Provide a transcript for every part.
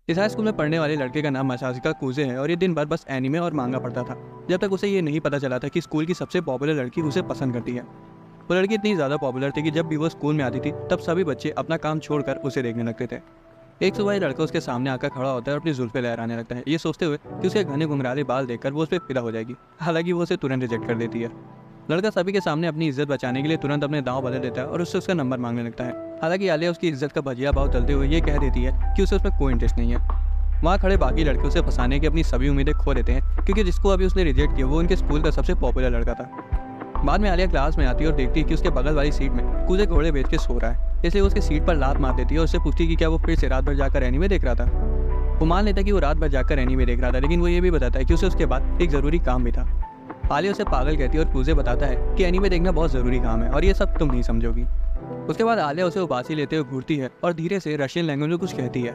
इस high school में पढ़ने वाले लड़के का नाम मासाशिका कुजे है और ये दिन भर बस एनीमे और मांगा पढ़ता था, जब तक उसे ये नहीं पता चला था कि स्कूल की सबसे पॉपुलर लड़की उसे पसंद करती है। वो लड़की इतनी ज़्यादा पॉपुलर थी कि जब भी वो स्कूल में आती थी तब सभी बच्चे अपना काम छोड़कर उसे देखने लगते थे। एक सुबह ये लड़का उसके सामने आकर खड़ा होता है और अपनी जुल्फे लहराने लगता है, ये सोचते हुए कि उसके घने घुंघराले बाल देखकर वो उस पर फिदा हो जाएगी। हालांकि वो उसे तुरंत रिजेक्ट कर देती है। लड़का सभी के सामने अपनी इज्जत बचाने के लिए तुरंत अपने दांव बदल देता है और उससे उसका नंबर मांगने लगता है। हालांकि आलिया उसकी इज्जत का भजिया भाव चलते हुए ये कह देती है कि उसे उसमें कोई इंटरेस्ट नहीं है। वहाँ खड़े बाकी लड़के उसे फंसाने की अपनी सभी उम्मीदें खो देते हैं, क्योंकि जिसको अभी उसने रिजेक्ट किया वो उनके स्कूल का सबसे पॉपुलर लड़का था। बाद में आलिया क्लास में आती है और देखती है कि उसके बगल वाली सीट में कुजे घोड़े बेच के सो रहा है, इसलिए उसकी सीट पर लात मार देती है और उससे पूछती है कि क्या वो फिर से रात भर जाकर एनीमे देख रहा था। वो मान लेता है कि वो रात भर जाकर एनीमे देख रहा था, लेकिन वो ये भी बताता है कि उसे उसके बाद एक जरूरी काम भी था। आलिया उसे पागल कहती है और कुजे बताता है कि एनीमे देखना बहुत जरूरी काम है और ये सब तुम नहीं समझोगी। उसके बाद आलिया उसे उबासी लेते हुए घूरती है और धीरे से रशियन लैंग्वेज में कुछ कहती है।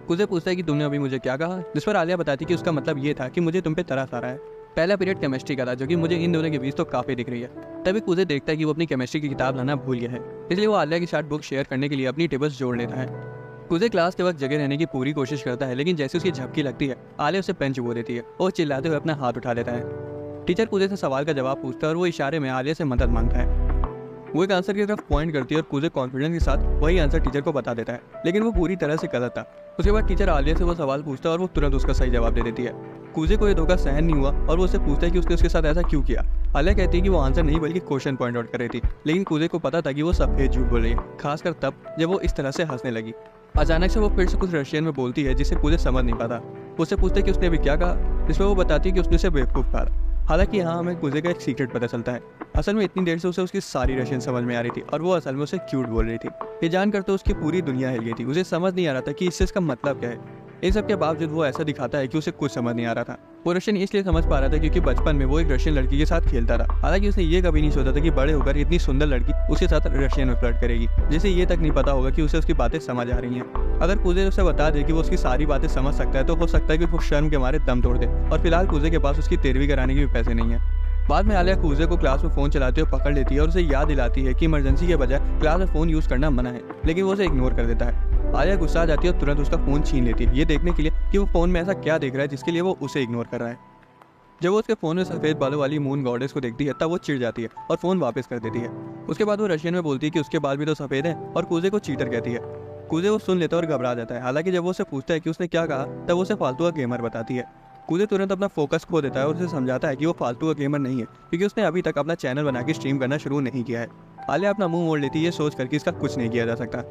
कुजे पूछता है कि तुमने अभी मुझे क्या कहा, जिस पर आलिया बताती कि उसका मतलब ये था कि मुझे तुम पे तरस आ रहा है। पहला पीरियड केमिस्ट्री का था, जो कि मुझे इन दोनों के बीच तो काफी दिख रही है। तभी कुजे देखता है कि वो अपनी केमिस्ट्री की किताब लाना भूल गया है, इसलिए वो आलिया के साथ बुक शेयर करने के लिए अपनी टेबल्स जोड़ लेता है। कुजे क्लास के वक्त जगह रहने की पूरी कोशिश करता है, लेकिन जैसे उसकी झपकी लगती है आलिया उसे पेन चुबो देती है और चिल्लाते हुए अपना हाथ उठा लेता है। टीचर कुजे से सवाल का जवाब पूछता है और वो इशारे में आलिया से मदद मांगता है। वो एक आंसर की तरफ पॉइंट करती है और कुजे कॉन्फिडेंस के साथ वही आंसर टीचर को बता देता है, लेकिन वो पूरी तरह से गलत था। उसके बाद टीचर आलिया से वो सवाल पूछता है और वो तुरंत उसका सही जवाब दे देती है। कुजे को ये धोखा सहन नहीं हुआ और वो उससे पूछता है कि उसने उसके साथ ऐसा क्यों किया। आलिया कहती है कि वो आंसर नहीं बल्कि क्वेश्चन पॉइंट आउट कर रही थी, लेकिन कुजे को पता था कि वो सफेद झूठ बोल रही है, खासकर तब जब वो इस तरह से हंसने लगी। अचानक से वो फिर से कुछ रशियन में बोलती है जिसे कुजे समझ नहीं पाता। उससे पूछते कि उसने अभी क्या कहा, जिसमें वो बताती है कि उसने उसे बेवकूफ़ कहा। हालांकि यहाँ हमें कुजे का एक सीक्रेट पता चलता है। असल में इतनी देर से उसे उसकी सारी रशियन समझ में आ रही थी और वो असल में उसे क्यूट बोल रही थी। ये जानकर तो उसकी पूरी दुनिया हिल गई थी। उसे समझ नहीं आ रहा था कि इससे इसका मतलब क्या है। इन सब के बावजूद वो ऐसा दिखाता है कि उसे कुछ समझ नहीं आ रहा था। वो रशियन इसलिए समझ पा रहा था क्योंकि बचपन में वो एक रशियन लड़की के साथ खेलता था। हालांकि उसने ये कभी नहीं सोचा था कि बड़े होकर इतनी सुंदर लड़की उसके साथ रशियन में फ्लर्ट करेगी, जिसे ये तक नहीं पता होगा कि उसे उसकी बातें समझ आ रही हैं। अगर कुजे उसे बता दे कि वो उसकी सारी बातें समझ सकता है तो हो सकता है कि वो शर्म के मारे दम तोड़ दे, और फिलहाल कुजे के पास उसकी तेरहवीं कराने के भी पैसे नहीं है। बाद में आलिया कुजे को क्लास में फ़ोन चलाते हुए पकड़ लेती है और उसे याद दिलाती है कि इमरजेंसी के बजाय क्लास में फ़ोन यूज़ करना मना है, लेकिन वो उसे इग्नोर कर देता है। आलिया गुस्सा आ जाती है और तुरंत उसका फ़ोन छीन लेती है, ये देखने के लिए कि वो फ़ोन में ऐसा क्या देख रहा है जिसके लिए वो उसे इग्नोर कर रहा है। जब वो उसके फ़ोन में सफ़ेद बालों वाली मून गॉडेस को देखती है तब वो चिढ़ जाती है और फ़ोन वापस कर देती है। उसके बाद वो रशियन में बोलती है कि उसके बाल भी तो सफ़ेद हैं और कुजे को चीटर कहती है। कुजे वो सुन लेता है और घबरा जाता है। हालांकि जब वो उसे पूछता है कि उसने क्या कहा तब वो उसे फालतू का गेमर बताती है। कुजे तुरंत अपना फोकस खो देता है और उसे समझाता है कि वो फालतू का गेमर नहीं है, क्योंकि उसने अभी तक अपना चैनल बना के स्ट्रीम करना शुरू नहीं किया है। आलिया अपना मुंह मोड़ लेती है, ये सोच कर कि इसका कुछ नहीं किया जा सकता।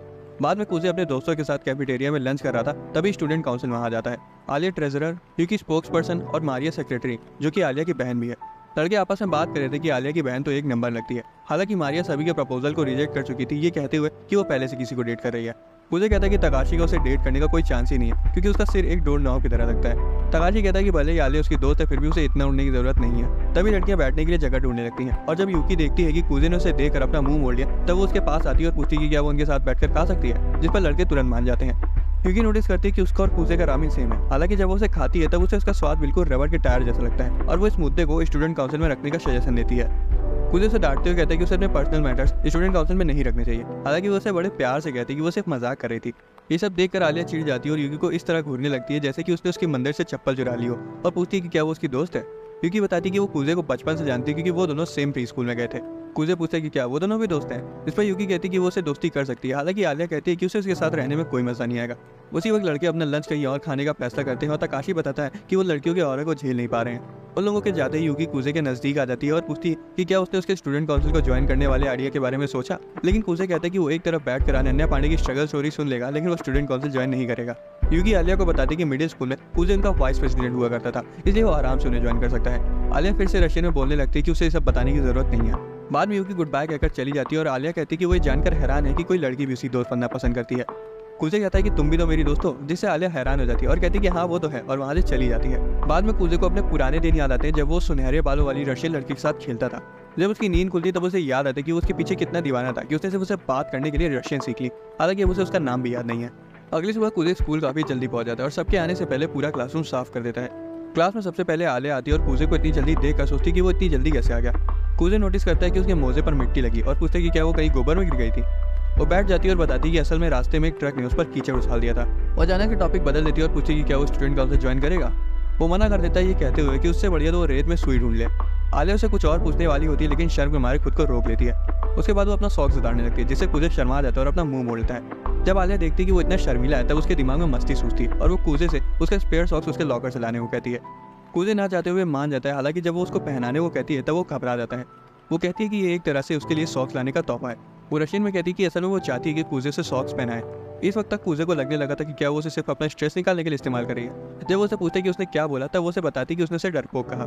बाद में कुजे अपने दोस्तों के साथ कैफेटेरिया में लंच कर रहा था, तभी स्टूडेंट काउंसिल वहाँ आ जाता है। आलिया ट्रेजरर, यूकी स्पोक्स पर्सन और मारिया सेक्रेटरी, जो कि आलिया की बहन भी है। लड़के आपस में बात कर रहे थे कि आलिया की बहन तो एक नंबर लगती है। हालांकि मारिया सभी के प्रपोजल को रिजेक्ट कर चुकी थी, ये कहते हुए कि वो पहले से किसी को डेट कर रही है। कुजे कहता है कि तकाशी का उसे डेट करने का कोई चांस ही नहीं है, क्योंकि उसका सिर एक डोर नाव की तरह लगता है। तकाशी कहता है कि भले ही आलिया उसकी दोस्त है, फिर भी उसे इतना उड़ने की जरूरत नहीं है। तभी लड़कियां बैठने के लिए जगह ढूंढने लगती हैं, और जब यूकी देखती है कि कुजे ने उसे देखकर अपना मुंह मोड़ लिया तब वो उसके पास आती है और पूछती है कि क्या वो उनके साथ बैठकर खा सकती है, जिस पर लड़के तुरंत मान जाते हैं। यूकी नोटिस करती है कि उसका और कुजे का रामेन सेम है। हालांकि जब वो उसे खाती है तब उसे उसका स्वाद बिल्कुल रबर के टायर जैसा लगता है, और वो इस मुद्दे को स्टूडेंट काउंसिल में रखने का सजेशन देती है। कुजे उसे डांटते हुए कहता है कि उसे अपने पर्सनल मैटर्स स्टूडेंट काउंसिल में नहीं रखने चाहिए। हालांकि वो उसे बड़े प्यार से कहती है कि वो सिर्फ मजाक कर रही थी। ये सब देखकर आलिया चिढ़ जाती है और यूकी को इस तरह घूरने लगती है जैसे कि उसने उसके मंदिर से चप्पल चुरा ली हो, और पूछती है कि क्या वो उसकी दोस्त है। यूकी बताती है कि वो कुजे को बचपन से जानती है, क्योंकि वो दोनों सेम प्री स्कूल में गए थे। कुजे पूछता है कि क्या वो दोनों भी दोस्त हैं, इस पर यूकी कहती है कि वो उसे दोस्ती कर सकती है। हालांकि आलिया कहती है कि उसे उसके साथ रहने में कोई मजा नहीं आएगा। उसी वक्त लड़के अपना लंच कहीं और खाने का फैसला करते हैं और तकाशी बताता है कि वो लड़कियों के ऑरा को झेल नहीं पा रहे हैं। उन लोगों के जाते ही यूकी कुजे के नजदीक आ जाती है और पूछती है कि क्या उसने उसके स्टूडेंट काउंसिल को ज्वाइन करने वाले आइडिया के बारे में सोचा। लेकिन कुजे कहता है कि वो एक तरफ बैठ कर अनन्या पांडे की स्ट्रगल स्टोरी सुन लेगा, लेकिन वो स्टूडेंट काउंसिल ज्वाइन नहीं करेगा। यूकी आलिया को बताती है कि मिडिल स्कूल में कुजे उनका वाइस प्रेसिडेंट हुआ करता था, इसलिए वो आराम से उन्हें ज्वाइन कर सकता है। आलिया फिर से रशियन में बोलने लगती है कि उसे ये सब बताने की जरूरत नहीं है। बाद में यूकी गुड बाय कहकर चली जाती है और आलिया कहती है कि वो ये जानकर हैरान है कि कोई लड़की भी उसी दोस्त बनना पसंद करती है। कुजे कहता है कि तुम भी तो मेरी दोस्त हो, जिससे आलिया हैरान हो जाती है और कहती है कि हाँ वो तो है, और वहाँ से चली जाती है। बाद में कुजे को अपने पुराने दिन याद आते हैं जब वो सुनहरे बालों वाली रशियन लड़की के साथ खेलता था। जब उसकी नींद खुलती तब उसे याद आता है कि वो उसके पीछे कितना दीवाना था कि उसने सिर्फ उसे बात करने के लिए रशियन सीख ली। हालांकि अब उसे उसका नाम भी याद नहीं है। अगली सुबह कुजे स्कूल काफी जल्दी पहुंच जाता है और सबके आने से पहले पूरा क्लासरूम साफ कर देता है। क्लास में सबसे पहले आलिया आती है और कुजे को इतनी जल्दी देखकर सोचती कि वो इतनी जल्दी कैसे आ गया। कुजे नोटिस करता है कि उसके मोजे पर मिट्टी लगी और पूछता है कि क्या वो कहीं गोबर में गिर गई थी। वो बैठ जाती है और बताती है कि असल में रास्ते में एक ट्रक ने उस पर कीचड़ उछाल दिया था। वो अचानक टॉपिक बदल देती है और पूछती है कि क्या वो स्टूडेंट काउंसिल ज्वाइन करेगा। वो मना कर देता है, ये कहते हुए कि उससे बढ़िया तो वो रेत में सुई ढूंढ ले। आलिया उसे कुछ और पूछने वाली होती है लेकिन शर्म के मारे खुद को रोक लेती है। उसके बाद वो अपना सॉक्स उतारने लगती है जिससे कूजे शर्मा जाता है और अपना मुंह मोड़ लेता है। जब आलिया देखती है कि वो इतना शर्मिला है तब उसके दिमाग में मस्ती सूझती है और वो कूजे से उसका स्पेयर सॉक्स उसके लॉकर से लाने को कहती है। कूजे ना चाहते हुए मान जाता है, हालांकि जब वो उसको पहनाने को कहती है तब वो घबरा जाता है। वो कहती है कि ये एक तरह से उसके लिए सॉक्स लाने का तोहफा है। वो रशियन में कहती है कि असल में वो चाहती है कि कूजे से सॉक्स पहनाए। इस वक्त तक कूजे को लगने लगा था कि क्या वो उसे सिर्फ अपना स्ट्रेस निकालने के लिए इस्तेमाल कर रही है। जब वो उसे पूछते कि उसने क्या बोला तब वो उसे बताती कि उसने उसे डरपोक कहा।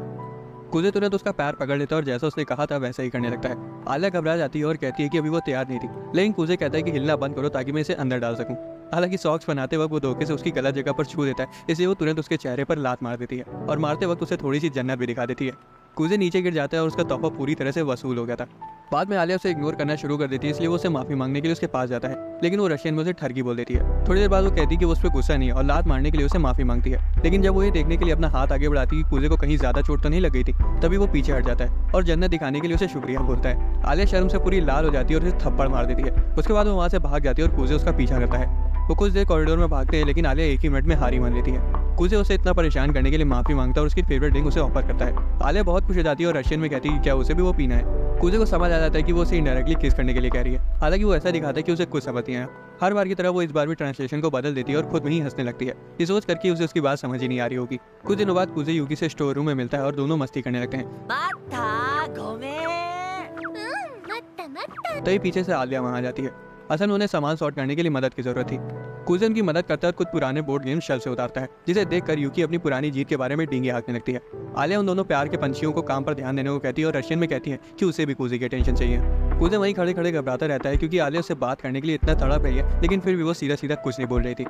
कूजे तुरंत उसका पैर पकड़ लेता है और जैसा उसने कहा था वैसा ही करने लगता है। आलिया घबरा जाती है और कहती है कि अभी वो तैयार नहीं थी, लेकिन कूजे कहता है कि हिलना बंद करो ताकि मैं इसे अंदर डाल सकूं। हालांकि सॉक्स बनाते वक्त वो धोखे से उसकी गलत जगह पर छू देता है, इसलिए वो तुरंत उसके चेहरे पर लात मार देती है और मारते वक्त उसे थोड़ी सी जन्नत भी दिखा देती है। कूजे नीचे गिर जाता है और उसका तोहफा पूरी तरह से वसूल हो गया था। बाद में आलिया उसे इग्नोर करना शुरू कर देती है, इसलिए वो उसे माफी मांगने के लिए उसके पास जाता है, लेकिन वो रशियन में उसे ठरकी बोल देती है। थोड़ी देर बाद वो कहती है कि वो उस पर गुस्सा नहीं है और लात मारने के लिए उसे माफी मांगती है, लेकिन जब वो ये देखने के लिए अपना हाथ आगे बढ़ाती है कि कूजे को कहीं ज्यादा चोट तो नहीं लग गई थी, तभी वो पीछे हट जाता है और जन्नत दिखाने के लिए उसे शुक्रिया बोलता है। आलिया शर्म से पूरी लाल हो जाती है और उसे थप्पड़ मार देती है। उसके बाद वो वहाँ से भाग जाती है और कूजे उसका पीछा करता है। वो कुछ देर कॉरिडोर में भागते हैं लेकिन आलिया एक ही मिनट में हारी मान लेती है। कूजे उसे इतना परेशान करने के लिए माफी मांगता है और उसकी फेवरेट ड्रिंक उसे ऑफर करता है। आलिया बहुत खुश हो जाती है और रशियन में कहती है कि क्या उसे भी वो पीना है। कूजे को समझ आ जाता है कि वो उसे इनडायरेक्टली किस करने के लिए कह रही है, हालांकि वो ऐसा दिखाता है कि उसे कुछ समझ नहीं आया। हर बार की तरह वो इस बार भी ट्रांसलेशन को बदल देती है और खुद में ही हंसने लगती है, ये सोच करके उसे उसकी बात समझ ही नहीं आ रही होगी। कुछ दिनों बाद कूजे यूकी से स्टोर रूम में मिलता है और दोनों मस्ती करने लगते हैं। तभी पीछे से आलिया वहां आ जाती है। असल में उन्हें सामान सॉर्ट करने के लिए मदद की जरूरत थी। कूजे उनकी मदद करता है और कुछ पुराने बोर्ड गेम शेल्फ से उतारता है, जिसे देखकर यूकी अपनी पुरानी जीत के बारे में डींगे हाँकने लगती है। आलिया उन दोनों प्यार के पंछियों को काम पर ध्यान देने को कहती है और रशियन में कहती है कि उसे भी कूजे की अटेंशन चाहिए। कूजे वहीं खड़े खड़े घबराता रहता है क्योंकि आलिया उससे बात करने के लिए इतना तड़प रही है, लेकिन फिर भी वो सीधा सीधा कुछ नहीं बोल रही थी।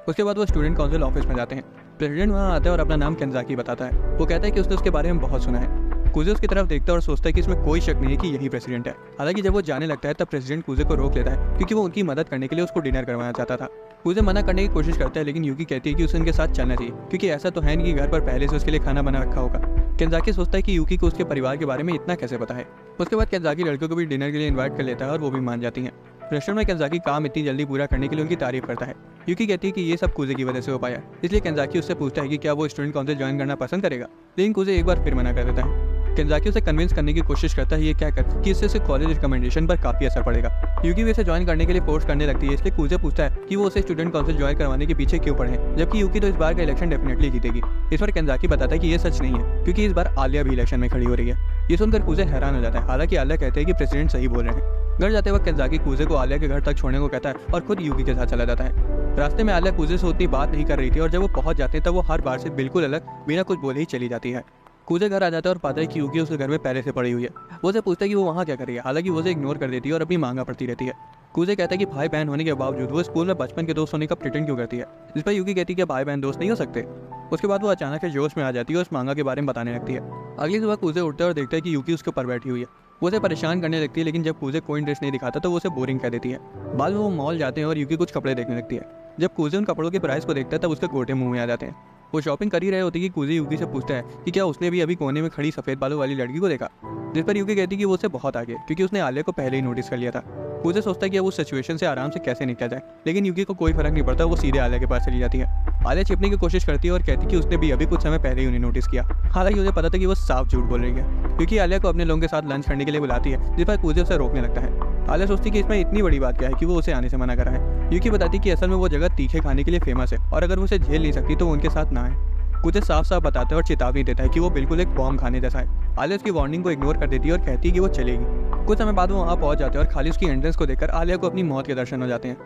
उसके बाद वो स्टूडेंट काउंसिल ऑफिस में जाते हैं। प्रेसिडेंट वहाँ आता है और अपना नाम केंजाकी बताता है। वो कहता है कि उसने उसके बारे में बहुत सुना है। कूजे उसकी तरफ देखता है और सोचता है कि इसमें कोई शक नहीं है कि यही प्रेसिडेंट है। हालांकि जब वो जाने लगता है तब प्रेसिडेंट कूजे को रोक लेता है क्योंकि वो उनकी मदद करने के लिए उसको डिनर करवाना चाहता था। कूजे मना करने की कोशिश करता है लेकिन यूकी कहती है कि उसे उनके साथ चलना चाहिए क्योंकि ऐसा तो है नहीं कि घर पर पहले से उसके लिए खाना बना रखा होगा। केंजाकी सोचता है कि यूकी को उसके परिवार के बारे में इतना कैसे पता है। उसके बाद केंजाकी लड़कियों को भी डिनर के लिए इन्वाइट कर लेता है और वो भी मान जाती हैं। रेस्टोरेंट में केंजाकी काम इतनी जल्दी पूरा करने के लिए उनकी तारीफ करता है। यूकी कहती है कि ये सब कूजे की वजह से हो पाया, इसलिए केंजाकी उससे पूछता है कि क्या वो स्टूडेंट काउंसिल ज्वाइन करना पसंद करेगा, लेकिन कूजे एक बार फिर मना कर देता है। केंजाकी उसे कन्विंस करने की कोशिश करता है, ये कहकर कि इससे कॉलेज रिकमेंडेशन पर काफी असर पड़ेगा। यूकी भी उसे ज्वाइन करने के लिए फोर्स करने लगती है, इसलिए कूजे पूछता है कि वो उसे स्टूडेंट काउंसिल ज्वाइन करवाने के पीछे क्यों पड़े, जबकि यूकी तो इस बार का इलेक्शन डेफिनेटली जीतेगी। इस पर केंजाकी बताता है कि ये सच नहीं है क्योंकि इस बार आलिया भी इलेक्शन में खड़ी हो रही है। ये सुनकर कूजे हैरान हो जाता है, हालांकि आलिया कहते हैं कि प्रेसिडेंट सही बोल रहे हैं। घर जाते वक्त केंजाकी कूजे को आलिया के घर तक छोड़ने को कहता है और खुद यूकी के साथ चला जाता है। रास्ते में आलिया कूजे से उतनी बात नहीं कर रही थी और जब वो पहुंच जाते हैं तब वो हर बार से बिल्कुल अलग बिना कुछ बोले ही चली जाती है। कूजे घर आ जाता है और पाता है कि यूकी उसके घर में पहले से पड़ी हुई है। वो उसे पूछता है कि वो वहाँ क्या कर रही है, हालांकि वो उसे इग्नोर कर देती है और अपनी मांगा पड़ती रहती है। कूजे कहता है कि भाई बहन होने के बावजूद वो स्कूल में बचपन के दोस्त होने का प्रिटेंड क्यों करती है, जिस पर यूकी कहती है कि भाई बहन दोस्त नहीं हो सकते। उसके बाद वो अचानक से जोश में आ जाती है और उस मांगा के बारे में बताने लगती है। अगली सुबह कूजे उठता है और देखता है कि यूकी उसके ऊपर बैठी हुई है। वो उसे परेशान करने लगती है, लेकिन जब कूजे कोई इंटरेस्ट नहीं दिखाता तो वो उसे बोरिंग कह देती है। बाद में वो मॉल जाते हैं और यूकी कुछ कपड़े देखने लगती है। जब कूजे उन कपड़ों के प्राइस को देखता है तब उसके गोटे मुंह में आ जाते हैं। वो शॉपिंग कर ही रहे होते कि कूजे यूकी से पूछता है कि क्या उसने भी अभी कोने में खड़ी सफेद बालों वाली लड़की को देखा, जिस पर यूकी कहती है कि वो उससे बहुत आगे क्योंकि उसने आलिया को पहले ही नोटिस कर लिया था। कूजे सोचता है कि अब उस सिचुएशन से आराम से कैसे निकला जाए, लेकिन यूकी को कोई फर्क नहीं पड़ता, वो सीधे आलिया के पास चली जाती है। आलिया छिपने की कोशिश करती है और कहती है कि उसने भी अभी कुछ समय पहले ही उन्हें नोटिस किया। हालांकि उसे पता था कि वो साफ झूठ बोल रही है क्योंकि आलिया को अपने लोगों के साथ लंच करने के लिए बुलाती है, जिस पर कूजे उसे रोकने लगता है। आलिया सोचती है कि इसमें इतनी बड़ी बात क्या है कि वो उसे आने से मना कर रहा है। यूकी बताती कि असल में वो जगह तीखे खाने के लिए फेमस है और अगर वो उसे झेल नहीं सकती तो वो उनके साथ ना आए। कूजे साफ साफ बताता है और चेतावनी देता है कि वो बिल्कुल एक बॉम्ब खाने जैसा है। आलिया उसकी वार्निंग को इग्नोर कर देती है और कहती है कि वो चलेगी। कुछ समय बाद वो वहाँ पहुंच जाते हैं और खाली उसकी एंट्रेंस को देखकर आलिया को अपनी मौत के दर्शन हो जाते हैं।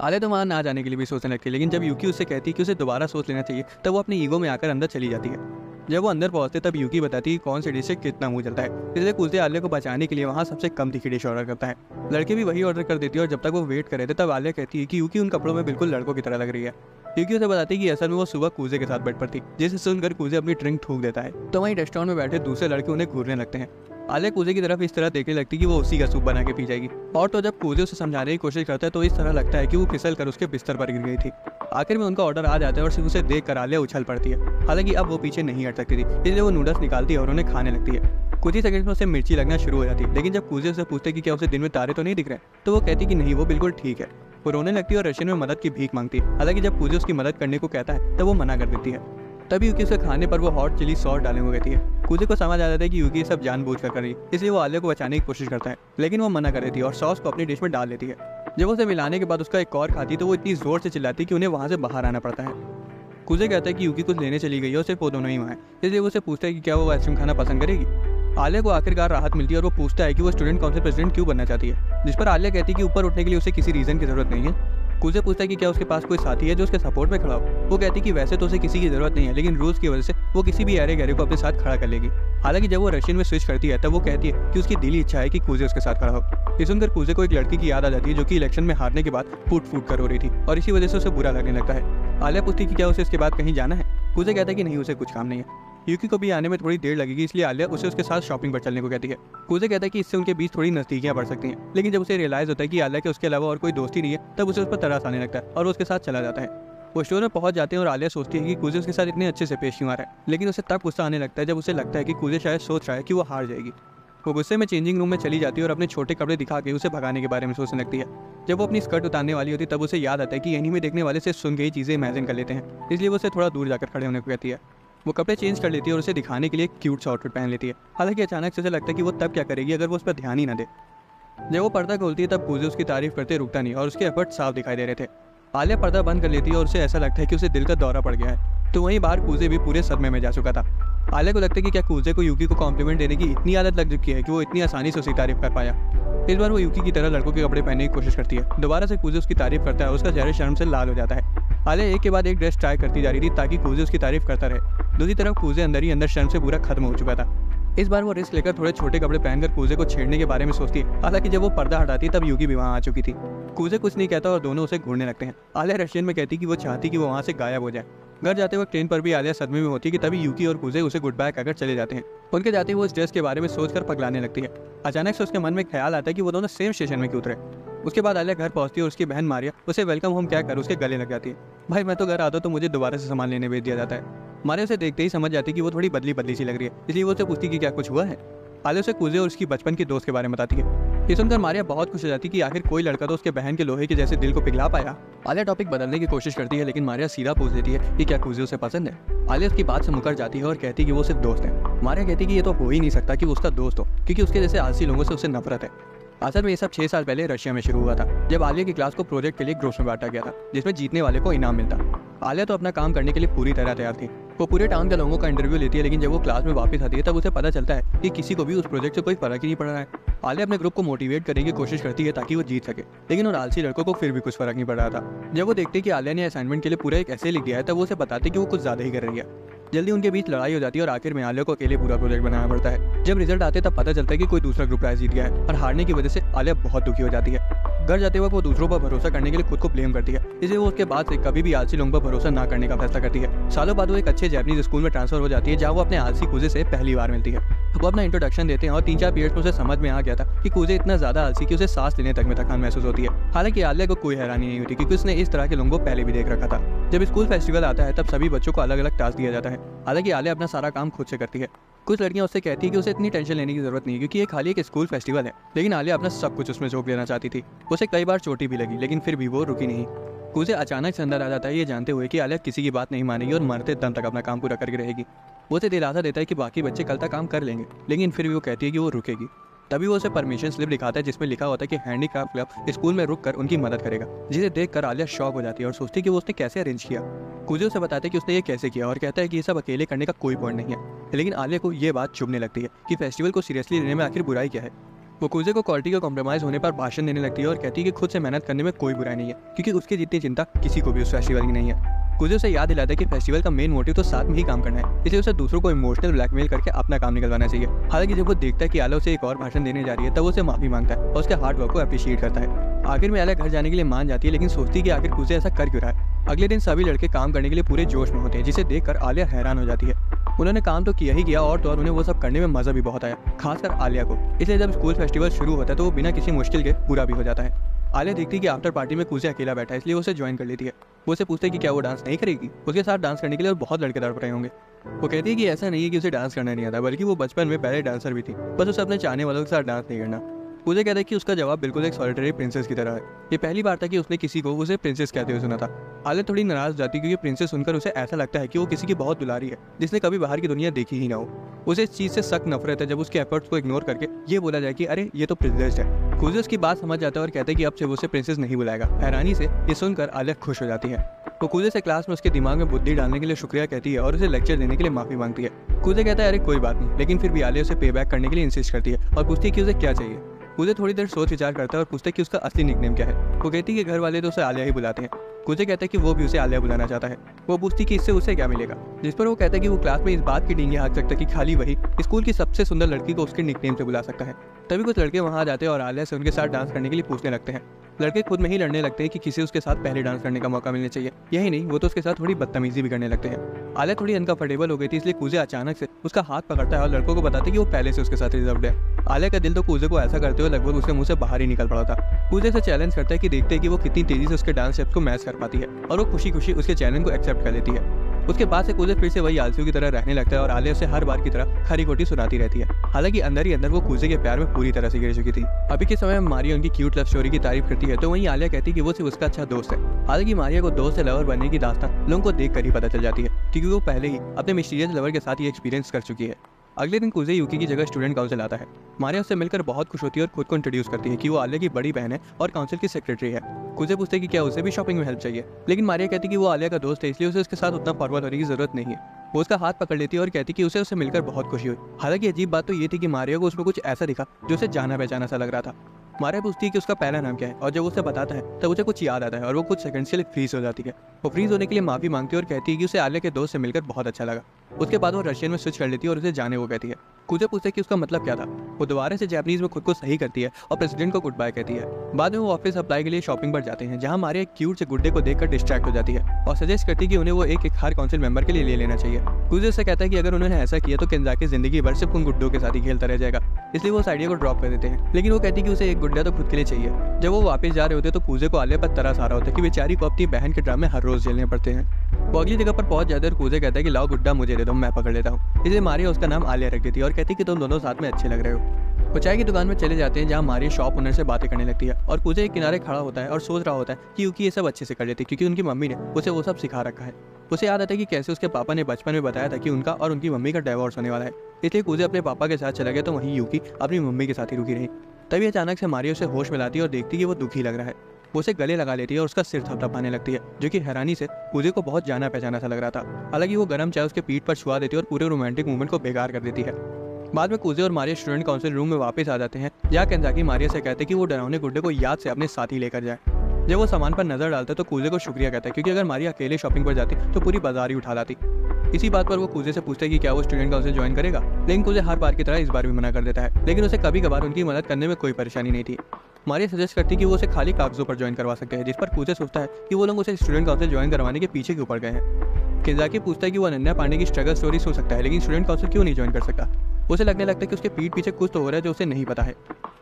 आलिया तो वहाँ ना जाने के लिए भी सोचने लगती है, लेकिन जब यूकी उससे कहती है कि उसे दोबारा सोच लेना चाहिए तब वो अपनी ईगो में आकर अंदर चली जाती है। जब वो अंदर पहुंचते तब यूकी बताती है कि कौन सी डिश से कितना मुंह जलता है, इसलिए कूजे आलिया को बचाने के लिए वहाँ सबसे कम तीखी डिश ऑर्डर करता है। लड़के भी वही ऑर्डर कर देती है और जब तक वो वेट कर रहे थे तब आलिया कहती है कि यूकी उन कपड़ों में बिल्कुल लड़कों की तरह लग रही है। यूकी उसे बताती है कि असल में वो सुबह कूजे के साथ बेड पर थी, जिसे सुनकर कूजे अपनी ड्रिंक थूक देता है। तो वहीं रेस्टोरेंट में बैठे दूसरे लड़के उन्हें घूरने लगते हैं। आलिया कूजे की तरफ इस तरह देखने लगती है कि वो उसी का सूप बना के पी जाएगी। और तो जब कूजे उसे समझाने की कोशिश करता है तो इस तरह लगता है कि वो फिसल कर उसके बिस्तर पर गिर गई थी। आखिर में उनका ऑर्डर आ जाता है और सिर्फ उसे देख कर आलिया उछल पड़ती है। हालांकि अब वो पीछे नहीं हट सकती थी, इसलिए वो नूडल्स निकालती है और उन्हें खाने लगती है। कुछ ही सेकंड में उसे मिर्ची लगना शुरू हो जाती है, लेकिन जब कूजे उसे पूछते कि क्या उसे दिन में तारे तो नहीं दिख रहे, तो वो कहती कि नहीं, वो बिल्कुल ठीक है। वो रोने लगती है और रशियन में मदद की भीख मांगती है। हालांकि जब कूजे उसकी मदद करने को कहता है तब वो मना कर देती है। तभी यूकी उसे खाने पर वो हॉट चिली सॉस डालने को कहती है। कूजे को समझ आ जाता है कि यूकी सब जानबूझ कर रही है, इसलिए वो आलिया को बचाने की कोशिश करता है, लेकिन वो मना कर देती है और सॉस को अपनी डिश में डाल लेती है। जब उसे मिलाने के बाद उसका एक और खाती तो वो इतनी जोर से चिल्लाती कि उन्हें वहां से बाहर आना पड़ता है। कूजे कहता है कि यूकी कुछ लेने चली गई है और सिर्फ वो दोनों ही वहाँ है, इसलिए वो उसे पूछता है कि क्या वो आइसक्रीम खाना पसंद करेगी। आलिया को आखिरकार राहत मिलती है और वो पूछता है कि वो स्टूडेंट काउंसिल प्रेसिडेंट क्यों बनना चाहती है, जिस पर आलिया कहती है कि ऊपर उठने के लिए उसे किसी रीजन की जरूरत नहीं है। कूजे पूछता है कि क्या उसके पास कोई साथी है जो उसके सपोर्ट में खड़ा हो। वो कहती है कि वैसे तो उसे किसी की जरूरत नहीं है, लेकिन रूल्स की वजह से वो किसी भी अरे गहरे को अपने साथ खड़ा कर लेगी। हालांकि जब वो रशियन में स्विच करती है तब वो कहती है कि उसकी दिली इच्छा है कि कूजे उसके साथ खड़ा हो। ये सुनकर कूजे को एक लड़की की याद आ जाती है जो कि इलेक्शन में हारने के बाद फूट फूट कर रो रही थी और इसी वजह से उसे बुरा लगने लगता है। आलिया पूछती है कि क्या उसे इसके बाद कहीं जाना है। कूजे कहता है कि नहीं, उसे कुछ काम नहीं है। यूकी को भी आने में थोड़ी देर लगेगी, इसलिए आलिया उसे उसके साथ शॉपिंग पर चलने को कहती है। कूजे कहता है कि इससे उनके बीच थोड़ी नजदीकियां बढ़ सकती हैं, लेकिन जब उसे रियलाइज होता है कि आलिया के उसके अलावा और कोई दोस्ती नहीं है तब उसे उस पर तरस आने लगता है और वो उसके साथ चला जाता है। वो स्टोर में पहुंच जाते हैं और आलिया सोचती है कि कूजे उसके साथ इतने अच्छे से पेश क्यों आ रहा है, लेकिन उसे तब गुस्सा आने लगता है जब उसे लगता है कि कूजे शायद सोच रहा है कि वो हार जाएगी। वो गुस्से में चेंजिंग रूम में चली जाती है और अपने छोटे कपड़े दिखा के उसे भगाने के बारे में सोचने लगती है। जब वो अपनी स्कर्ट उतारने वाली होती है तब उसे याद आता है कि एनीमे देखने वाले से सुन के ही चीज़ें इमेजिन कर लेते हैं, इसलिए वो उसे थोड़ा दूर जाकर खड़े होने को कहती है। वो कपड़े चेंज कर लेती है और उसे दिखाने के लिए क्यूट सा आउटफिट पहन लेती है। हालांकि अचानक से उसे लगता है कि वो तब क्या करेगी अगर वो उस पर ध्यान ही ना दे। जब वो पर्दा खोलती है तब कूजे उसकी तारीफ करते रुकता नहीं और उसके एफर्ट साफ दिखाई दे रहे थे। आलिया पर्दा बंद कर लेती है और उसे ऐसा लगता है कि उसे दिल का दौरा पड़ गया है। तो वहीं बाहर कूजे भी पूरे सदमे में जा चुका था। आलिया को लगता है कि क्या कूजे को यूकी को कॉम्प्लीमेंट देने की इतनी आदत लग चुकी है कि वो इतनी आसानी से उसकी तारीफ कर पाया। इस बार वो यूकी की तरह लड़कों के कपड़े पहनने की कोशिश करती है। दोबारा से कूजे उसकी तारीफ करता है, उसका चेहरा शर्म से लाल हो जाता है। आलिया एक के बाद एक ड्रेस ट्राई करती जा रही थी ताकि कूजे उसकी तारीफ करता रहे। दूसरी तरफ कूजे अंदर ही अंदर शर्म से पूरा खत्म हो चुका था। इस बार वो रिस्क लेकर थोड़े छोटे कपड़े पहनकर कूजे को छेड़ने के बारे में सोचती है। हालांकि जब वो पर्दा हटाती है तब यूकी भी वहाँ आ चुकी थी। कूजे कुछ नहीं कहता और दोनों उसे घूरने लगते हैं। आलिया रशियन में कहती कि वो चाहती कि वो वहाँ से गायब हो जाए। घर जाते वक्त ट्रेन पर भी आलिया सदमे में होती है कि तभी यूकी और कूजे उसे गुड बाय कहकर चले जाते हैं। उनके जाते वो इस ड्रेस के बारे में सोचकर पगलाने लगती है। अचानक से उसके मन में ख्याल आता है कि वो दोनों सेम स्टेशन में क्यों उतरे। उसके बाद आलिया घर पहुंचती है और उसकी बहन मारिया उसे वेलकम होम कहकर उसके गले लग जाती है। भाई मैं तो घर आता तो मुझे दोबारा से सामान लेने भेज दिया जाता है। मारिया उसे देखते ही समझ जाती है कि वो थोड़ी बदली बदली सी लग रही है, इसलिए वो उसे पूछती कि क्या कुछ हुआ है। आलिया उसे कूजे और उसकी बचपन के दोस्त के बारे में बताती है। ये सुनकर मारिया बहुत खुश हो जाती है कि आखिर कोई लड़का तो उसके बहन के लोहे के जैसे दिल को पिघला पाया। आलिया टॉपिक बदलने की कोशिश करती है, लेकिन मारिया सीधा पूछ देती है कि क्या कूजे उसे पसंद है। आलिया उसकी बात से मुकर जाती है और कहती है कि वो सिर्फ दोस्त है। मारिया कहती है कि ये तो हो ही नहीं सकता कि वो उसका दोस्त हो, क्योंकि उसके जैसे आलसी लोगों से उसे नफरत है। असल में ये सब 6 साल पहले रशिया में शुरू हुआ था, जब आलिया की क्लास को प्रोजेक्ट के लिए ग्रुप्स में बांटा गया था, जिसमें जीतने वाले को इनाम मिलता। आलिया तो अपना काम करने के लिए पूरी तरह तैयार थी। वो पूरे टाउन के लोगों का इंटरव्यू लेती है, लेकिन जब वो क्लास में वापस आती है तब उसे पता चलता है कि किसी को भी उस प्रोजेक्ट से कोई फर्क ही नहीं पड़ रहा है। आलिया अपने ग्रुप को मोटिवेट करने की कोशिश करती है ताकि वो जीत सके, लेकिन उन आलसी लड़कों को फिर भी कुछ फर्क नहीं पड़ रहा था। जब वो देखते कि आलिया ने असाइनमेंट के लिए पूरा एक ऐसे लिख दिया है तब वो उसे बताते कि वो कुछ ज्यादा ही कर रही है। जल्दी उनके बीच लड़ाई हो जाती है और आखिर में आलिया को अकेले पूरा प्रोजेक्ट बनाना पड़ता है। जब रिजल्ट आते तब पता चलता है कि कोई दूसरा ग्रुप प्राइज जीत गया है और हारने की वजह से आलिया बहुत दुखी हो जाती है। घर जाते वक्त वो दूसरों पर भरोसा करने के लिए खुद को ब्लेम करती है, इसलिए वो उसके बाद से कभी भी आलसी लोगों पर भरोसा ना करने का फैसला करती है। सालों बाद वो एक अच्छे जापानीज स्कूल में ट्रांसफर हो जाती है, जहाँ वो अपने आलसी कूजे से पहली बार मिलती है। वो अपना इंट्रोडक्शन देते हैं और 3-4 पीरियड्स में उसे समझ में आ गया था कि कूजे इतना ज्यादा आलसी कि उसे सांस लेने तक में थकान महसूस होती है। हालांकि आलिया को कोई हैरानी नहीं होती क्योंकि उसने इस तरह के लोगों को पहले भी देख रखा था। जब स्कूल फेस्टिवल आता है तब सभी बच्चों को अलग अलग टास्क दिया जाता है। हालांकि आलिया अपना सारा काम खुद से करती है। कुछ लड़कियां उससे कहती है कि उसे इतनी टेंशन लेने की जरूरत नहीं है क्योंकि ये खाली एक स्कूल फेस्टिवल है, लेकिन आलिया अपना सब कुछ उसमें झोंक लेना चाहती थी। उसे कई बार चोटी भी लगी, लेकिन फिर भी वो रुकी नहीं। कूजे अचानक से अंदर आ जाता है, ये जानते हुए कि आलिया किसी की बात नहीं मानेगी और मरते दम तक अपना काम पूरा करके रहेगी। वो उसे दिलासा देता है कि बाकी बच्चे कल तक काम कर लेंगे, लेकिन फिर भी वो कहती है कि वो रुकेगी। तभी वो उसे परमिशन स्लिप दिखाता है जिसमें लिखा होता है कि हैंडीक्राफ्ट क्लब स्कूल में रुककर उनकी मदद करेगा, जिसे देखकर आलिया शॉक हो जाती है और सोचती है कि वो उसने कैसे अरेंज किया। कूजे उसे बताते हैं कि उसने ये कैसे किया और कहता है कि ये सब अकेले करने का कोई पॉइंट नहीं है, लेकिन आलिया को ये बात चुभने लगती है कि फेस्टिवल को सीरियसली लेने में आखिर बुराई क्या है। वो कूजे को क्वालिटी का कॉम्प्रोमाइज होने पर भाषण देने लगती है और कहती है कि खुद से मेहनत करने में कोई बुराई नहीं है, क्योंकि उसकी जितनी चिंता किसी को भी उस फेस्टिवल की नहीं है। कूजे उसे याद दिलाता है कि फेस्टिवल का मेन मोटिव तो साथ में ही काम करना है, इसलिए उसे दूसरों को इमोशनल ब्लैकमेल करके अपना काम निकलवाना चाहिए। हालांकि जब वो देखता है कि आलिया उसे एक और भाषण देने जा रही है तब उसे माफी मांगता है और उसके हार्ड वर्क को अप्रिशिएट करता है। आखिर में आलिया घर जाने के लिए मान जाती है, लेकिन सोचती है कि आखिर कूजे ऐसा कर क्यों रहा है। अगले दिन सभी लड़के काम करने के लिए पूरे जोश में होते हैं, जिसे देखकर आलिया हैरान हो जाती है। उन्होंने काम तो किया ही किया और तो और उन्हें वो सब करने में मजा भी बहुत आया, खासकर आलिया को। इसलिए जब स्कूल फेस्टिवल शुरू होता है तो वो बिना किसी मुश्किल के पूरा भी हो जाता है। आलिया देखती है कि आफ्टर पार्टी में कूजे अकेला बैठा है, इसलिए वो उसे ज्वाइन कर लेती है। वो उसे पूछते है कि क्या वो डांस नहीं करेगी। उसके साथ डांस करने के लिए और बहुत लड़के तड़प रहे होंगे। वो कहती है कि ऐसा नहीं है कि उसे डांस करना नहीं आता, बल्कि वो बचपन में पहले डांसर भी थी, बस उसे अपने चाहने वालों के साथ डांस नहीं करना। पूजा कहता है कि उसका जवाब बिल्कुल एक सॉलिटरी प्रिंसेस की तरह है। ये पहली बार था कि उसने किसी को उसे प्रिंसेस कहते हुए सुना था। आलिया थोड़ी नाराज जाती क्योंकि प्रिंसेस सुनकर उसे ऐसा लगता है कि वो किसी की बहुत दुलारी है जिसने कभी बाहर की दुनिया देखी ही ना हो। उसे इस चीज से सख्त नफरत है जब उसके एफर्ट्स को इग्नोर करके ये बोला जाए कि अरे ये तो प्रिविलेज्ड है। कुजे उसकी बात समझ जाता है और कहता है कि अब से वो उसे प्रिंसेस नहीं बुलाएगा। हैरानी से ये सुनकर आलिया खुश हो जाती है। वो कुजे से क्लास में उसके दिमाग में बुद्धि डालने के लिए शुक्रिया कहती है और उसे लेक्चर देने के लिए माफी मांगती है। कुजे कहता है अरे कोई बात नहीं, लेकिन फिर भी आलिया उसे पे बैक करने के लिए इंसिस्ट करती है और पूछती है कि उसे क्या चाहिए। कुजे थोड़ी देर सोच विचार करता है और पूछता है कि उसका असली निकनेम क्या है। वो कहती है कि घर वाले तो उसे आलिया ही बुलाते हैं। कुजे कहता है कि वो भी उसे आलिया बुलाना चाहता है। वो पूछती कि इससे उसे क्या मिलेगा, जिस पर वो कहता है कि वो क्लास में इस बात की डींगे हाँक सकता है कि खाली वही स्कूल की सबसे सुंदर लड़की को उसके निकनेम से बुला सकता है। तभी कुछ लड़के वहां आ जाते हैं और आलिया से उनके साथ डांस करने के लिए पूछने लगते हैं। लड़के खुद में ही लड़ने लगते हैं कि किसी उसके साथ पहले डांस करने का मौका मिलना चाहिए। यही नहीं, वो तो उसके साथ थोड़ी बदतमीजी भी करने लगते हैं। आलिया थोड़ी अनकंफर्टेबल हो गई थी, इसलिए कुजे अचानक से उसका हाथ पकड़ता है और लड़कों को बताता है कि वो पहले से उसके साथ रिजर्व्ड है। आलिया का दिल तो कुजे को ऐसा करते हुए लगभग उसके मुंह से बाहर ही निकल पड़ा था। कुजे से चैलेंज करता है कि देखते हैं कि वो कितनी तेजी से उसके डांस स्टेप्स को मैच कर पाती है, और वो खुशी खुशी उसके चैलेंज को एक्सेप्ट कर लेती है। उसके बाद से कुजे फिर से वही आलसियों की तरह रहने लगता है और आलिया उसे हर बार की तरह खरी खोटी सुनाती रहती है। हालांकि अंदर ही अंदर वो कुजे के प्यार में पूरी तरह से गिर चुकी थी। अभी के समय में मारिया उनकी क्यूट लव स्टोरी की तारीफ करती है तो वहीं आलिया कहती है कि वो सिर्फ उसका अच्छा दोस्त है। हालांकि मारिया को दोस्त से लवर बनने की दास्तान लोगों को देख कर ही पता चल जाती है, क्योंकि वो पहले ही अपने मिस्टीरियस लवर के साथ ये एक्सपीरियंस कर चुकी है। अगले दिन कुजे यूकी की जगह स्टूडेंट काउंसिल आता है। मारिया उससे मिलकर बहुत खुश होती है और खुद को इंट्रोड्यूस करती है कि वो आलिया की बड़ी बहन है और काउंसिल की सेक्रेटरी है। कुजे पूछते हैं कि क्या उसे भी शॉपिंग में हेल्प चाहिए, लेकिन मारिया कहती है कि वो आलिया का दोस्त है, इसलिए उसे उसके साथ उतना फॉरवर्ड होने की जरूरत नहीं है। वो उसका हाथ पकड़ लेती है और कहती है कि उसे उससे मिलकर बहुत खुशी हुई। हालांकि अजीब बात तो ये थी कि मारिया को उसमें कुछ ऐसा दिखा जो उसे जाना पहचाना सा लग रहा था। मारिया पूछती है कि उसका पहला नाम क्या है और जब उसे बताता है तब उसे कुछ याद आता है और वो कुछ सेकंड्स के लिए फ्रीज हो जाती है। वो फ्रीज होने के लिए माफी मांगती है और कहती है कि उसे आलिया के दोस्त से मिलकर बहुत अच्छा लगा। उसके बाद वो रशियन में स्विच कर लेती है और उसे जाने को कहती है। कुजे पूछते है कि उसका मतलब क्या था। वो दोबारा से जापानीज में खुद को सही करती है और प्रेसिडेंट को गुड बाय कहती है। बाद में वो ऑफिस अप्लाई के लिए शॉपिंग पर जाते हैं, जहां मारिया एक क्यूट से गुड्डे को देखकर डिस्ट्रैक्ट हो जाती है और सजेस्ट करती है कि उन्हें वो एक हर काउंसिल मेंबर के लिए ले लेना चाहिए। कुजे से कहता है कि अगर उन्होंने ऐसा किया तो केंजाकी जिंदगी भर सिर्फ उन गुड्डों के साथ ही खेलता रह जाएगा, इसलिए वो उस आइडिया को ड्रॉप कर देते हैं। लेकिन वो कहती है कि उसे एक गुड्डा तो खुद के लिए चाहिए। जब वो वापस जा रहे होते तो कुजे को आलिया पर तरस आ रहा होता है कि बेचारी को अपनी बहन के ड्रामे हर रोज झेलने पड़ते हैं। वो अगली जगह पर पहुंच जाते हैं और कुजे कहता है कि लाओ गुड्डा मुझे दे दो, मैं पकड़ लेता हूँ। इसलिए मारिया उसका नाम आलिया रख देती है और कहती है कि तुम दोनों साथ में अच्छे लग रहे हो। वो चाय की दुकान में चले जाते हैं जहाँ मारिया शॉप ओनर से बातें करने लगती है और कुजे एक किनारे खड़ा होता है और सोच रहा होता है कि यूकी ये सब अच्छे से कर लेती है क्योंकि उनकी मम्मी ने उसे वो सब सिखा रखा है। उसे याद आता है कि कैसे उसके पापा ने बचपन में बताया था कि उनका और उनकी मम्मी का डिवोर्स होने वाला है, इसलिए कुजे अपने पापा के साथ चला गया तो वहीं यूकी अपनी मम्मी के साथ ही रुकी रही। तभी अचानक से मारिया उसे होश मिलाती है और देखती है कि वो दुखी लग रहा है। वो उसे गले लगा लेती है और उसका सिर थपथपाने लगती है, जो कि हैरानी से कुजे को बहुत जाना पहचाना सा लग रहा था। हालांकि वो गर्म चाय उसके पीठ पर छुआ देती है और पूरे रोमांटिक मूवमेंट को बेकार कर देती है। बाद में कुजे और मारिया स्टूडेंट काउंसिल रूम में वापस आ जाते हैं, जहाँ केंजाकी मारिया से कहते हैं कि वो डरावने गुड्डे को याद से अपने साथ ही लेकर जाए। जब वो सामान पर नजर डालता है तो कुजे को शुक्रिया कहता है, क्योंकि अगर मारिया अकेले शॉपिंग पर जाती तो पूरी बाजार ही उठा लाती। इसी बात पर वो कुजे से पूछता है कि क्या वो स्टूडेंट काउंसिल ज्वाइन करेगा, लेकिन कुजे हर बार की तरह इस बार भी मना कर देता है। लेकिन उसे कभी कभार उनकी मदद करने में कोई परेशानी नहीं थी। मारिया सजेस्ट करती है कि वो उसे खाली कागजों पर ज्वाइन करवा सकते हैं, जिस पर कुजे सोचता है कि वो लोग उसे स्टूडेंट काउंसिल ज्वाइन करवाने के पीछे क्यों पड़ गए हैं। केंजाकी पूछता है कि वो अनन्या पांडे की स्ट्रगल स्टोरी सुन सकता है, लेकिन स्टूडेंट काउंसिल क्यों नहीं ज्वाइन कर सकता। उसे लगने लगता है कि उसके पीठ पीछे कुछ तो हो रहा है जो उसे नहीं पता है।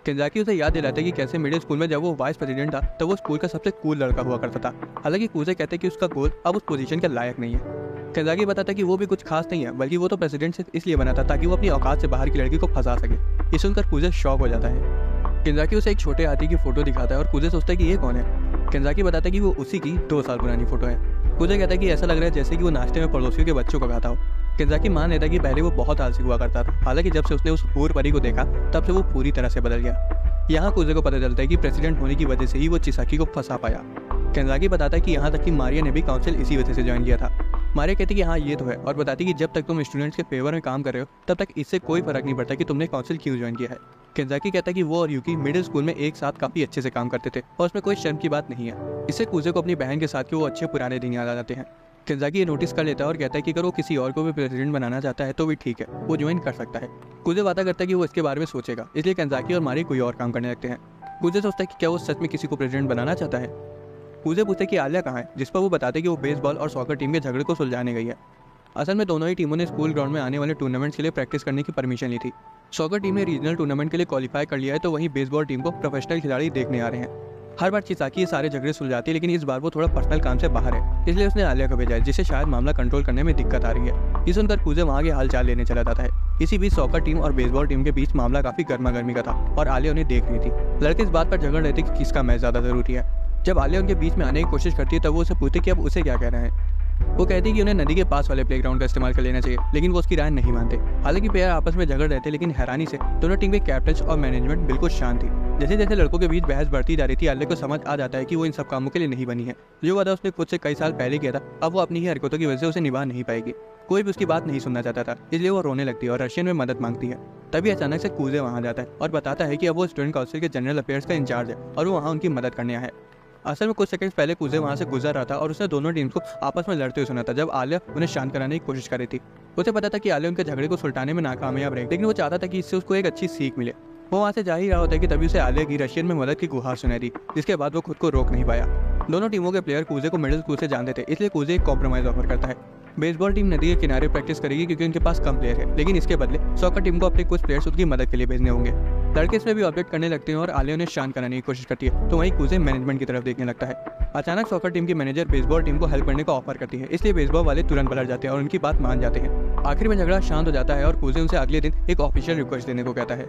केंजाकी उसे याद दिलाता है कि कैसे मिडिल स्कूल में जब वो वाइस प्रेसिडेंट था तब वो स्कूल का सबसे कूल लड़का हुआ करता था। हालांकि कुजे कहते हैं कि उसका गोल अब उस पोजीशन के लायक नहीं है। केंजाकी बताता है कि वो भी कुछ खास नहीं है, बल्कि वो तो प्रेसिडेंट सिर्फ इसलिए बना था ताकि वो अपनी औकात से बाहर की लड़की को फंसा सके। ये सुनकर कुजे शॉक हो जाता है। केंजाकी उसे एक छोटे हाथी की फोटो दिखाता है और कुजे सोचता है कि ये कौन है। केंजाकी बताता है कि वो उसी की 2 साल पुरानी फोटो है। कुजे कहता है कि ऐसा लग रहा है जैसे कि वो नाश्ते में पड़ोसियों के बच्चों को गाता हो। केंजाकी मान लेता है कि पहले वो बहुत आलसी हुआ करता था, हालांकि जब से उसने उस हूर परी को देखा तब से वो पूरी तरह से बदल गया। यहाँ कुजे को पता चलता है कि प्रेसिडेंट होने की वजह से ही वो चिसाकी को फंसा पाया। केंजाकी बताता है कि यहाँ तक कि मारिया ने भी काउंसिल इसी वजह से ज्वाइन किया था। मारिया कहती कि हाँ ये तो है, और बताती कि जब तक तुम स्टूडेंट्स के फेवर में काम कर रहे हो तब तक इससे कोई फर्क नहीं पड़ता कि तुमने काउंसिल क्यों ज्वाइन किया है। केंजाकी कहता है कि वो और यूकी मिडिल स्कूल में एक साथ काफी अच्छे से काम करते थे और उसमें कोई शर्म की बात नहीं है। इससे कुजे को अपनी बहन के साथ के वो अच्छे पुराने दिन याद आ जाते हैं। केंजाकी ये नोटिस कर लेता है और कहता है कि अगर वो किसी और को भी प्रेसिडेंट बनाना चाहता है तो भी ठीक है, वो ज्वाइन कर सकता है। कुजे वादा करता है कि वो इसके बारे में सोचेगा, इसलिए केंजाकी और मारिया कोई और काम करने लगते हैं। कुजे सोचता है कि क्या वो सच में किसी को प्रेसिडेंट बनाना चाहता है। कुजे पूछते कि आलिया कहाँ है, जिस पर वो बताते हैं कि वो बेसबॉल और सॉकर टीम के झगड़े को सुलझाने गई है। असल में दोनों ही टीमों ने स्कूल ग्राउंड में आने वाले टूर्नामेंट्स के लिए प्रैक्टिस करने की परमिशन ली थी। सॉकर टीम ने रीजनल टूर्नामेंट के लिए क्वालिफाई कर लिया है, तो वहीं बेसबॉल टीम को प्रोफेशनल खिलाड़ी देखने आ रहे हैं। हर बार चिसाकी ये सारे झगड़े सुलझाती है, लेकिन इस बार वो थोड़ा पर्सनल काम से बाहर है, इसलिए उसने आलिया को भेजा है, जिससे शायद मामला कंट्रोल करने में दिक्कत आ रही है। ये सुनकर कूजे वहाँ के हालचाल लेने चला जाता है। इसी बीच सॉकर टीम और बेसबॉल टीम के बीच मामला काफी गर्मा गर्मी का था और आलिया उन्हें देख रही थी। लड़के इस बात पर झगड़ रहे थे कि किसका मैच ज्यादा जरूरी है। जब आलिया उनके बीच में आने की कोशिश करती है तब वो उसे पूछती कि अब उसे क्या कहना है। वो कहती है कि उन्हें नदी के पास वाले प्लेग्राउंड का इस्तेमाल कर लेना चाहिए, लेकिन वो उसकी राय नहीं मानते। हालांकि प्लेयर आपस में झगड़ रहे थे, लेकिन हैरानी से दोनों टीम के कैप्टन और मैनेजमेंट बिल्कुल शांत थी। जैसे जैसे लड़कों के बीच बहस बढ़ती जा रही थी, आलिया को समझ आ जाता है कि वो इन सब कामों के लिए नहीं बनी है। जो वादा उसने खुद से कई साल पहले किया था, अब वो अपनी ही हरकतों की वजह से उसे निभा नहीं पाएगी। कोई भी उसकी बात नहीं सुनना चाहता था, इसलिए वो रोने लगती है और रशियन में मदद मांगती है। तभी अचानक से कूजे वहाँ जाता है और बताता है कि अब वो स्टूडेंट काउंसिल के जनरल अफेयर्स का इंचार्ज है और वो वहाँ उनकी मदद करने आया है। असल में कुछ सेकंड पहले कूजे वहाँ से गुजर रहा था और उसने दोनों टीम्स को आपस में लड़ते हुए सुना था, जब आलिया उन्हें शांत कराने की कोशिश कर रही थी। उसे पता था कि आलिया उनके झगड़े को सुलटाने में नाकामयाब रही, लेकिन वो चाहता था कि इससे उसको एक अच्छी सीख मिले। वो वहाँ से जा ही रहा होता है कि तभी उसे आलिया की रशियन में मदद की गुहार सुनाई दी, जिसके बाद वो खुद को रोक नहीं पाया। दोनों टीमों के प्लेयर कूजे को मिडिल स्कूल से जानते थे, इसलिए कूजे एक कॉम्प्रोमाइज ऑफर करता है। बेसबॉल टीम नदी के किनारे प्रैक्टिस करेगी क्योंकि उनके पास कम प्लेयर है, लेकिन इसके बदले सॉकर टीम को अपने कुछ प्लेयर्स उसकी मदद के लिए भेजने होंगे। लड़के इसमें भी ऑब्जेक्ट करने लगते हैं और आलिया उन्हें शांत कराने की कोशिश करती है, तो वहीं कूजे मैनेजमेंट की तरफ देखने लगता है। अचानक सॉकर टीम की मैनेजर बेसबॉल टीम को हेल्प करने का ऑफर करती है, इसलिए बेसबॉल वाले तुरंत पलट जाते हैं और उनकी बात मान जाते हैं। आखिर में झगड़ा शांत हो जाता है और कूजे उनसे अगले दिन एक ऑफिशियल रिक्वेस्ट देने को कहता है।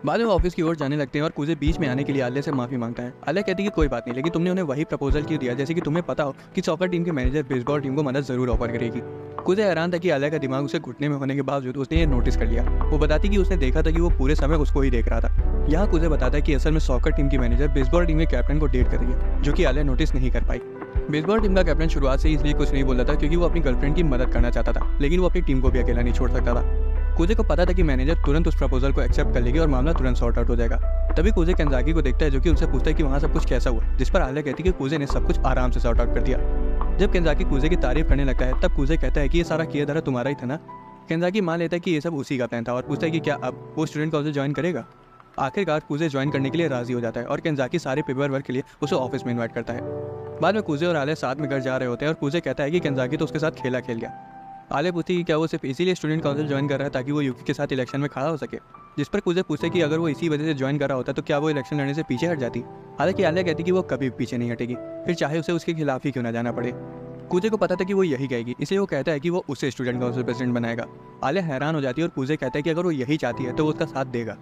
बाद में ऑफिस की ओर जाने लगते हैं और कूजे बीच में आने के लिए आलिया से माफी मांगता है। आलिया कहती है कि कोई बात नहीं, लेकिन तुमने उन्हें वही प्रपोजल क्यों दिया जैसे कि तुम्हें पता हो कि सॉकर टीम के मैनेजर बेसबॉल टीम को मदद जरूर ऑफर करेगी। कूजे हैरान था कि आलिया का दिमाग उसे घुटने में होने के बावजूद उसने ये नोटिस कर लिया। वो बताती कि उसने देखा था कि वो पूरे समय उसको ही देख रहा था। यहाँ कूजे बताता है कि असल में सॉकर टीम की मैनेजर बेसबॉल टीम के कैप्टन को डेट कर रही है, जो कि आलिया नोटिस नहीं कर पाई। बेसबॉल टीम का कैप्टन शुरुआत से इसलिए कुछ नहीं बोल रहा था क्योंकि वो अपनी गर्लफ्रेंड की मदद करना चाहता था, लेकिन वो अपनी टीम को भी अकेला नहीं छोड़ सकता था। कूजे को पता था कि मैनेजर तुरंत उस प्रपोजल को एक्सेप्ट कर लेगी और मामला तुरंत सॉर्ट आउट हो जाएगा। तभी कूजे केंजाकी को देखता है, जो कि उनसे पूछता है कि वहाँ सब कुछ कैसा हुआ, जिस पर आलिया कहती है कि कूजे ने सब कुछ आराम से सॉर्ट आउट कर दिया। जब केंजाकी कूजे की तारीफ करने लगता है, तब कूजे कहता है कि ये सारा किया धरा तुम्हारा ही था ना। केंजाकी मान लेता है कि ये सब उसी का प्लान था और पूछता है कि क्या अब वो स्टूडेंट काउंसिल ज्वाइन करेगा। आखिरकार कूजे ज्वाइन करने के लिए राजी हो जाता है और केंजाकी सारे पेपर वर्क के लिए उसे ऑफिस में इन्वाइट करता है। बाद में कूजे और आलिया साथ में घर जा रहे होते हैं और कूजे कहता है कि केंजाकी तो उसके साथ खेल गया। आलिया पूछती कि क्या वो सिर्फ इसीलिए स्टूडेंट काउंसिल ज्वाइन कर रहा है ताकि वो यूकी के साथ इलेक्शन में खड़ा हो सके, जिस पर कूजे पूछते कि अगर वो इसी वजह से ज्वाइन कर रहा होता तो क्या वो इलेक्शन लड़ने से पीछे हट जाती। हालांकि आलिया कहती कि वो कभी पीछे नहीं हटेगी, फिर चाहे उसे उसके खिलाफ ही क्यों ना जाना पड़े। कूजे को पता था कि वो यही कहेगी, इसलिए वो कहता है कि वो उसे स्टूडेंट काउंसिल प्रेसिडेंट बनाएगा। आलिया हैरान हो जाती है और कूजे कहता है कि अगर वो यही चाहती है तो वो उसका साथ देगा।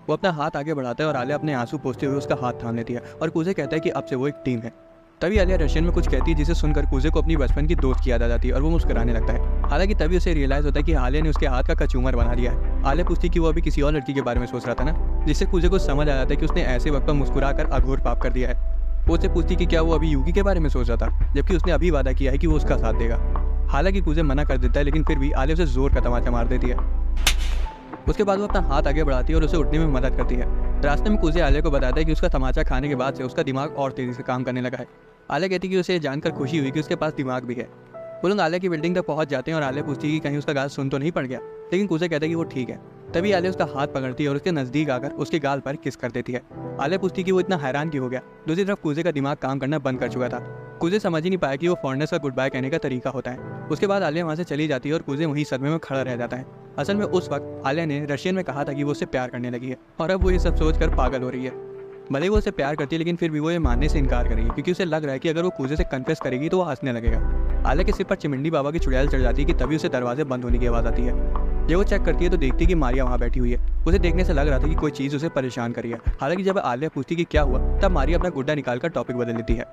वो अपना हाथ आगे बढ़ाता है और आलिया अपने आंसू पोंछते हुए उसका हाथ थाम लेती है और कूजे कहता है कि अब से वो एक टीम है। तभी आलिया रशियन में कुछ कहती है, जिसे सुनकर कूजे को अपनी बचपन की दोस्त की याद आ जाती है और वो मुस्कुराने लगता है। हालांकि तभी उसे रियलाइज होता है कि आलिया ने उसके हाथ का कचूमर बना दिया है। आलिया पूछती कि वो अभी किसी और लड़की के बारे में सोच रहा था ना, जिससे कूजे को समझ आ जाता है कि उसने ऐसे वक्त पर मुस्कुरा कर अघोर पाप कर दिया है। वो उससे पूछती कि क्या वो अभी यूकी के बारे में सोच रहा था, जबकि उसने अभी वादा किया है कि वो उसका साथ देगा। हालांकि कूजे मना कर देता है, लेकिन फिर भी आलिया उसे जोर का तमाचा मार देती है। उसके बाद वो अपना हाथ आगे बढ़ाती है और उसे उठने में मदद करती है। रास्ते में कूजे आलिया को बताता है कि उसका तमाचा खाने के बाद से उसका दिमाग और तेजी से काम करने लगा है। आलिया कहती है कि उसे जानकर खुशी हुई कि उसके पास दिमाग भी है। वो लोग आलिया की बिल्डिंग तक पहुंच जाते हैं और आलिया पूछती है कि कहीं उसका गाल सुन तो नहीं पड़ गया, लेकिन कूजे कहता है कि वो ठीक है। तभी आलिया उसका हाथ पकड़ती है और उसके नजदीक आकर उसके गाल पर किस कर देती है। आलिया पूछती कि वो इतना हैरान क्यों हो गया। दूसरी तरफ कूजे का दिमाग काम करना बंद कर चुका था। कूजे समझ ही नहीं पाया कि वो फॉरनर्स का गुड बाय कहने का तरीका होता है। उसके बाद आलिया वहाँ से चली जाती है और कूजे वहीं सदमे में खड़ा रह जाता है। असल में उस वक्त आलिया ने रशियन में कहा था कि वो उससे प्यार करने लगी है और अब वो ये सब सोचकर पागल हो रही है। भले ही वो उसे प्यार करती है, लेकिन फिर भी वो ये मानने से इनकार करेगी क्योंकि उसे लग रहा है कि अगर वो कूजे से कन्फेस करेगी तो वो हंसने लगेगा। आलिया के सिर पर चिमिंडी बाबा की चुड़ैल चढ़ जाती है कि तभी उसे दरवाजे बंद होने की आवाज़ आती है। जब वो चेक करती है तो देखती है कि मारिया वहाँ बैठी हुई है। उसे देखने से लग रहा था कि कोई चीज़ उसे परेशान करी है। हालांकि जब आलिया पूछती कि क्या हुआ, तब मारिया अपना गुड्डा निकालकर टॉपिक बदल लेती है।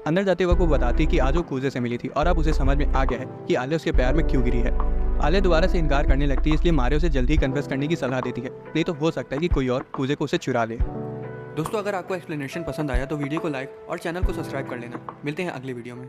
अंदर जाते वक्त वो बताती कि आज वो कूजे से मिली थी और अब उसे समझ में आ गया है कि आलिया उसके प्यार में क्यों गिरी है। आलिया दोबारा से इनकार करने लगती है, इसलिए मारिया उसे जल्दी ही कन्फेस करने की सलाह देती है, नहीं तो हो सकता है कि कोई और कूजे को उसे चुरा ले। दोस्तों, अगर आपको एक्सप्लेनेशन पसंद आया तो वीडियो को लाइक और चैनल को सब्सक्राइब कर लेना। मिलते हैं अगली वीडियो में।